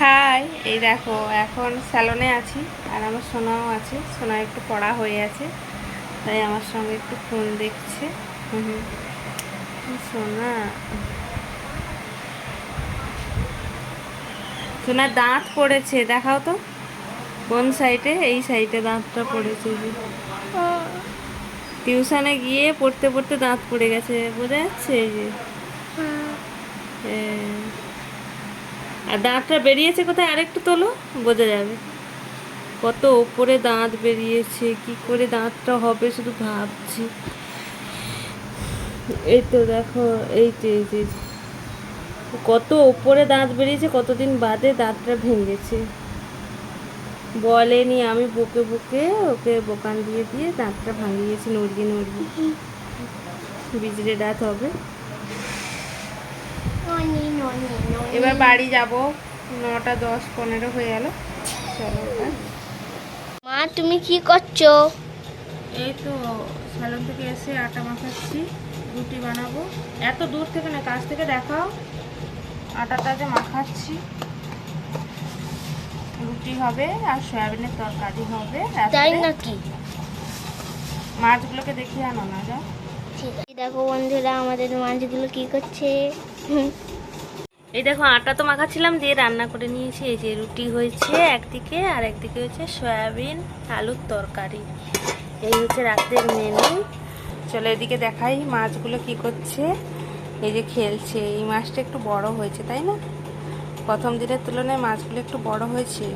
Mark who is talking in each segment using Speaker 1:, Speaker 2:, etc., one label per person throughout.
Speaker 1: High, এই দেখো এখন স্যালনে আছি আর আমার সোনাও আছে। সোনা একটু পড়া হয়ে আছে, তাই আমার সঙ্গে একটু ফোন দেখছে। সোনা, সোনার দাঁত পড়েছে, দেখাও তো কোন সাইডে। এই সাইডে দাঁতটা পড়েছে যে টিউশনে গিয়ে পড়তে পড়তে দাঁত পড়ে গেছে, বোঝা যাচ্ছে এই যে। আর দাঁতটা বেরিয়েছে কোথায়, আরেকটু তোলো, বোঝা যাবে কত ওপরে দাঁত বেরিয়েছে। কি করে দাঁতটা হবে শুধু ভাবছি। এই তো দেখো, এই যে কত ওপরে দাঁত বেরিয়েছে, কতদিন বাদে দাঁতটা ভেঙেছে। বলেনি, আমি বকে বকে ওকে বোকান দিয়ে দিয়ে দাঁতটা ভাঙিয়েছি, নড়িয়ে নড়িয়ে। বিজড়ে দাঁত হবে। এবার বাড়ি যাব, 9টা 10 15 হয়ে গেল। চলো
Speaker 2: মা, তুমি কি করছো?
Speaker 1: এই তো স্যালন থেকে এসে আটা মাখাচ্ছি, রুটি বানাবো। এত দূর থেকে না, কাছ থেকে দেখাও। আটাটা যে মাখাচ্ছি, রুটি হবে আর সয়াবিনের তরকারি হবে।
Speaker 2: তাই নাকি?
Speaker 1: মাছগুলোকে দেখিয়ে আনো না, যা।
Speaker 2: ঠিক আছে, দেখো বন্ধুরা আমাদের মাছগুলো কি করছে।
Speaker 1: এই দেখো, আটা তো মাখাচ্ছিলাম, দিয়ে রান্না করে নিয়েছি। এই যে রুটি হয়েছে একদিকে, আর একদিকে হচ্ছে সয়াবিন আলুর তরকারি। এই হচ্ছে রাতের মেনু। চলো এদিকে দেখাই মাছগুলো কি করছে। এই যে খেলছে। এই মাছটা একটু বড় হয়েছে, তাই না? প্রথম দিনের তুলনায় মাছগুলো একটু বড় হয়েছে।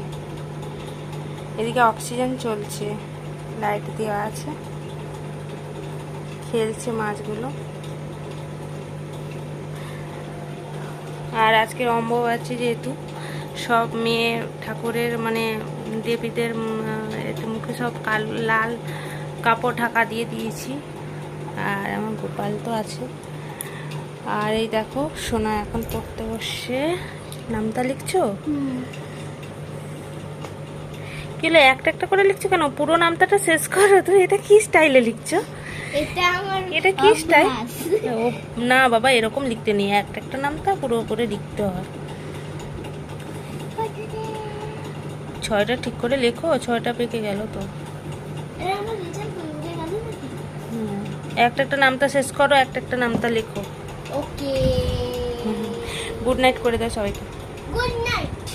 Speaker 1: এদিকে অক্সিজেন চলছে, লাইট দেওয়া আছে, খেলছে মাছগুলো। আর আজকে অম্বুবাচী, যেহেতু সব মেয়ে ঠাকুরের মানে দেবীদের মুখে সব লাল কাপড় ঢাকা দিয়ে দিয়েছি। আর আমার গোপাল তো আছে। আর এই দেখো, সোনা এখন পড়তে বসে। নামটা লিখছো? কিলো একটা একটা করে লিখছো কেন? পুরো নামটাটা শেষ করো তো। এটা কি স্টাইলে লিখছো? এটা কি স্টাইল? না বাবা, এরকম লিখতে নেই, একটা একটা নামটা পুরো করে লিখতে হয়। 6টা ঠিক করে লেখো, 6টা পেকে গেল তো। একটা একটা নামটা শেষ করো, একটা একটা নামটা লেখো।
Speaker 2: ওকে,
Speaker 1: গুড নাইট করে দাও সবাইকে।
Speaker 2: Good night.